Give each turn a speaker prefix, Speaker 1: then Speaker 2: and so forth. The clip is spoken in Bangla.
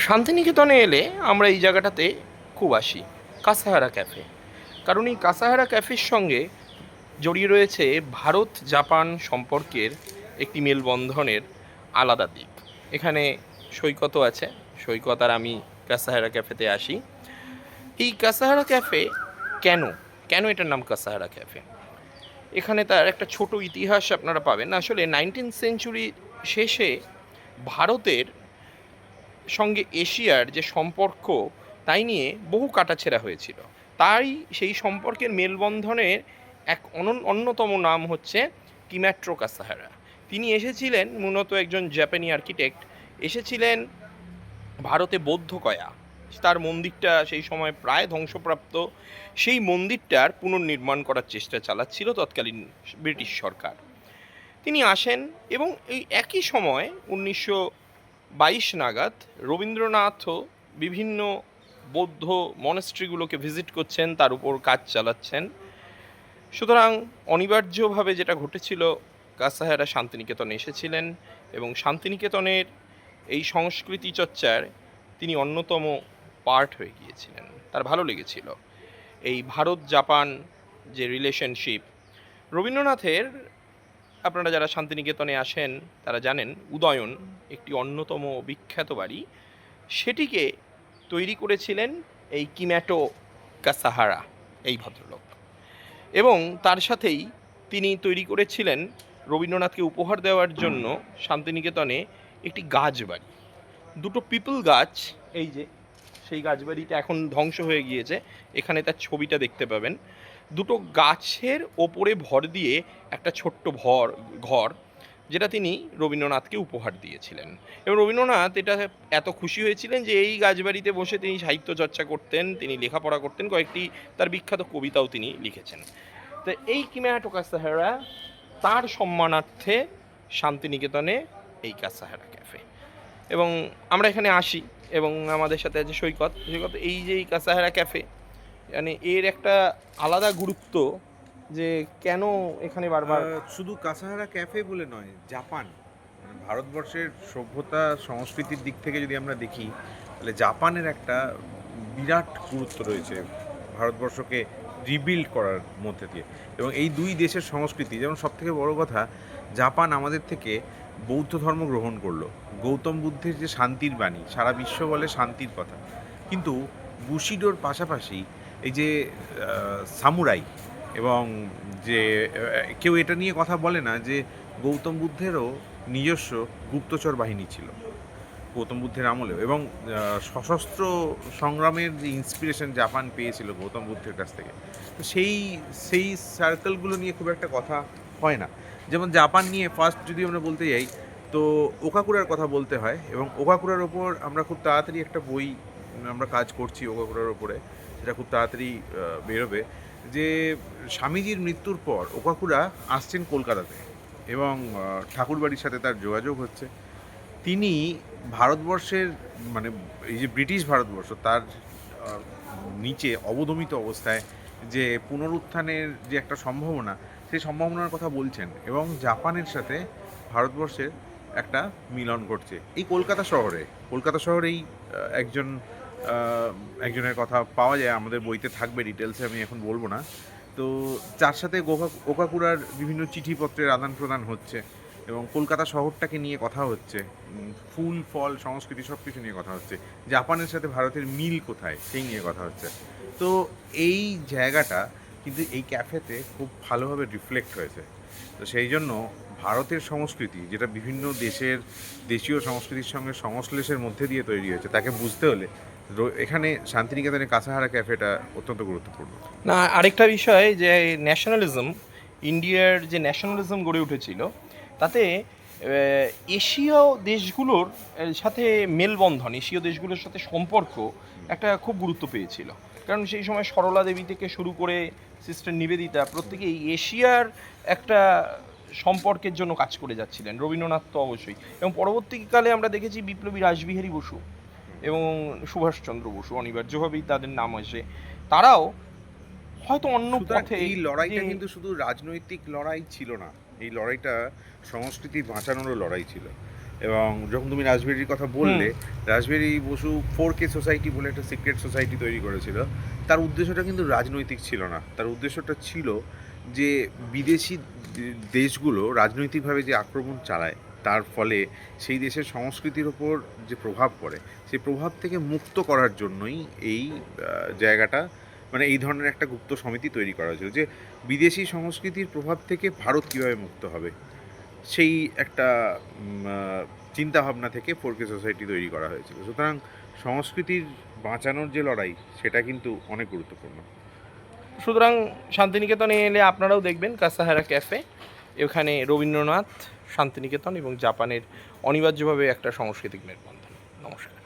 Speaker 1: শান্তিনিকেতনে এলে আমরা এই জায়গাটাতে খুব আসি, কাসাহারা ক্যাফে। কারণ এই কাসাহারা ক্যাফের সঙ্গে জড়িয়ে রয়েছে ভারত জাপান সম্পর্কের একটি মেলবন্ধনের আলাদা দিক। এখানে সৈকতও আছে, সৈকত আর আমি কাসাহারা ক্যাফেতে আসি। এই কাসাহারা ক্যাফে কেন কেন এটার নাম কাসাহারা ক্যাফে? এখানে তার একটা ছোট ইতিহাস আপনারা পাবেন। আসলে 19th সেঞ্চুরির শেষে ভারতের সঙ্গে এশিয়ার যে সম্পর্ক, তাই নিয়ে বহু কাটাছেঁড়া হয়েছিল। তাই সেই সম্পর্কের মেলবন্ধনের এক অন্যতম নাম হচ্ছে কিম্যাট্রো কাসাহারা। তিনি এসেছিলেন, মূলত একজন জাপানি আর্কিটেক্ট, এসেছিলেন ভারতে বৌদ্ধগয়া, তার মন্দিরটা সেই সময় প্রায় ধ্বংসপ্রাপ্ত। সেই মন্দিরটার পুনর্নির্মাণ করার চেষ্টা চালাচ্ছিল তৎকালীন ব্রিটিশ সরকার। তিনি আসেন এবং এই একই সময় 1922 নাগাদ রবীন্দ্রনাথও বিভিন্ন বৌদ্ধ মনেস্ট্রিগুলোকে ভিজিট করছেন, তার উপর কাজ চালাচ্ছেন। সুতরাং অনিবার্যভাবে যেটা ঘটেছিল, কাসাহারা শান্তিনিকেতনে এসেছিলেন এবং শান্তিনিকেতনের এই সংস্কৃতি চর্চার তিনি অন্যতম পার্ট হয়ে গিয়েছিলেন। তার ভালো লেগেছিল এই ভারত জাপান যে রিলেশনশিপ। রবীন্দ্রনাথের, আপনারা যারা শান্তিনিকেতনে আসেন তারা জানেন, উদয়ন একটি অন্যতম বিখ্যাত বাড়ি, সেটিকে তৈরি করেছিলেন এই কিম্যাটো কাসাহারা, এই ভদ্রলোক। এবং তার সাথেই তিনি তৈরি করেছিলেন রবীন্দ্রনাথকে উপহার দেওয়ার জন্য শান্তিনিকেতনে একটি গাছবাড়ি, দুটো পিপল গাছ। এই যে সেই গাছবাড়িটা এখন ধ্বংস হয়ে গিয়েছে, এখানে তার ছবিটা দেখতে পাবেন। দুটো গাছের ওপরে ভর দিয়ে একটা ছোট্ট ঘর, যেটা তিনি রবীন্দ্রনাথকে উপহার দিয়েছিলেন। এবং রবীন্দ্রনাথ এটা এত খুশি হয়েছিলেন যে এই গাছবাড়িতে বসে তিনি সাহিত্য চর্চা করতেন, তিনি লেখাপড়া করতেন, কয়েকটি তার বিখ্যাত কবিতাও তিনি লিখেছেন। তো এই কিম্যাটো কাসাহারা, তার সম্মানার্থে শান্তিনিকেতনে এই কাসাহারা ক্যাফে। এবং আমরা এখানে আসি এবং আমাদের সাথে আছে সৈকত। সৈকত, এই যে এই কাসাহারা ক্যাফে, মানে এর একটা আলাদা গুরুত্ব, যে কেন এখানে বারবার
Speaker 2: শুধু কাসাহারা ক্যাফে বলে নয়, জাপান ভারতবর্ষের সভ্যতা সংস্কৃতির দিক থেকে যদি আমরা দেখি, তাহলে জাপানের একটা বিরাট গুরুত্ব রয়েছে ভারতবর্ষকে রিবিল্ড করার মধ্যে দিয়ে। এবং এই দুই দেশের সংস্কৃতি, যেমন সবথেকে বড় কথা, জাপান আমাদের থেকে বৌদ্ধ ধর্ম গ্রহণ করলো। গৌতম বুদ্ধের যে শান্তির বাণী, সারা বিশ্ব বলে শান্তির কথা, কিন্তু বুশিডোর পাশাপাশি এই যে সামুরাই, এবং যে কেউ এটা নিয়ে কথা বলে না যে গৌতম বুদ্ধেরও নিজস্ব গুপ্তচর বাহিনী ছিল গৌতম বুদ্ধের আমলেও, এবং সশস্ত্র সংগ্রামের যে ইন্সপিরেশন জাপান পেয়েছিল গৌতম বুদ্ধের কাছ থেকে, তো সেই সেই সার্কেলগুলো নিয়ে খুব একটা কথা হয় না। যেমন জাপান নিয়ে ফার্স্ট যদি আমরা বলতে যাই, তো ওকাকুরার কথা বলতে হয়, এবং ওকাকুরার ওপর আমরা খুব তাড়াতাড়ি একটা বই আমরা কাজ করছি ওকাকুরার ওপরে, যেটা খুব তাড়াতাড়ি বেরোবে। যে স্বামীজির মৃত্যুর পর ওকাকুরা আসছেন কলকাতাতে, এবং ঠাকুরবাড়ির সাথে তার যোগাযোগ হচ্ছে। তিনি ভারতবর্ষের, মানে এই যে ব্রিটিশ ভারতবর্ষ, তার নিচে অবদমিত অবস্থায় যে পুনরুত্থানের যে একটা সম্ভাবনা, সেই সম্ভাবনার কথা বলছেন, এবং জাপানের সাথে ভারতবর্ষের একটা মিলন ঘটছে এই কলকাতা শহরেই একজন একজনের কথা পাওয়া যায়, আমাদের বইতে থাকবে, ডিটেলসে আমি এখন বলবো না। তো যার সাথে ওকাকুরার বিভিন্ন চিঠিপত্রের আদান প্রদান হচ্ছে, এবং কলকাতা শহরটাকে নিয়ে কথা হচ্ছে, ফুল ফল সংস্কৃতি সব কিছু নিয়ে কথা হচ্ছে। জাপানের সাথে ভারতের মিল কোথায় সেই নিয়ে কথা হচ্ছে। তো এই জায়গাটা কিন্তু এই ক্যাফেতে খুব ভালোভাবে রিফ্লেক্ট হয়েছে। তো সেই জন্য ভারতের সংস্কৃতি, যেটা বিভিন্ন দেশের দেশীয় সংস্কৃতির সঙ্গে সংশ্লেষের মধ্যে দিয়ে তৈরি হয়েছে, তাকে বুঝতে হলে এখানে শান্তিনিকেতনের কাসাহারা ক্যাফেটা অত্যন্ত গুরুত্বপূর্ণ।
Speaker 1: না, আরেকটা বিষয় যে ন্যাশনালিজম, ইন্ডিয়ার যে ন্যাশনালিজম গড়ে উঠেছিল, তাতে এশীয় দেশগুলোর সাথে মেলবন্ধন, এশীয় দেশগুলোর সাথে সম্পর্ক একটা খুব গুরুত্ব পেয়েছিল। কারণ সেই সময় সরলা দেবী থেকে শুরু করে সিস্টার নিবেদিতা, প্রত্যেকেই এশিয়ার একটা সম্পর্কের জন্য কাজ করে যাচ্ছিলেন, রবীন্দ্রনাথ তো অবশ্যই। এবং পরবর্তীকালে আমরা দেখেছি বিপ্লবী রাসবিহারী বসু এবং সুভাষচন্দ্র বসু, অনিবার্যভাবেই তাদের নাম আসে। তারাও হয়তো অন্য পথে,
Speaker 2: এই লড়াইটা কিন্তু শুধু রাজনৈতিক লড়াই ছিল না, এই লড়াইটা সংস্কৃতি বাঁচানোরও লড়াই ছিল। এবং যখন তুমি রাসবেরির কথা বললে, রাসবেরি বসু 4K সোসাইটি বলে একটা সিক্রেট সোসাইটি তৈরি করেছিল। তার উদ্দেশ্যটা কিন্তু রাজনৈতিক ছিল না, তার উদ্দেশ্যটা ছিল যে বিদেশি দেশগুলো রাজনৈতিকভাবে যে আক্রমণ চালায় তার ফলে সেই দেশের সংস্কৃতির ওপর যে প্রভাব পড়ে সেই প্রভাব থেকে মুক্ত করার জন্যই এই জায়গাটা, মানে এই ধরনের একটা গুপ্ত সমিতি তৈরি করা হয়েছিল যে বিদেশি সংস্কৃতির প্রভাব থেকে ভারত কীভাবে মুক্ত হবে, সেই একটা চিন্তাভাবনা থেকে 4K সোসাইটি তৈরি করা হয়েছিল। সুতরাং সংস্কৃতির বাঁচানোর যে লড়াই সেটা কিন্তু অনেক গুরুত্বপূর্ণ।
Speaker 1: সুতরাং শান্তিনিকেতনে এলে আপনারাও দেখবেন কাসাহারা ক্যাফে। এখানে রবীন্দ্রনাথ, শান্তিনিকেতন এবং জাপানের অনিবার্যভাবে একটা সাংস্কৃতিক মেলবন্ধন। নমস্কার।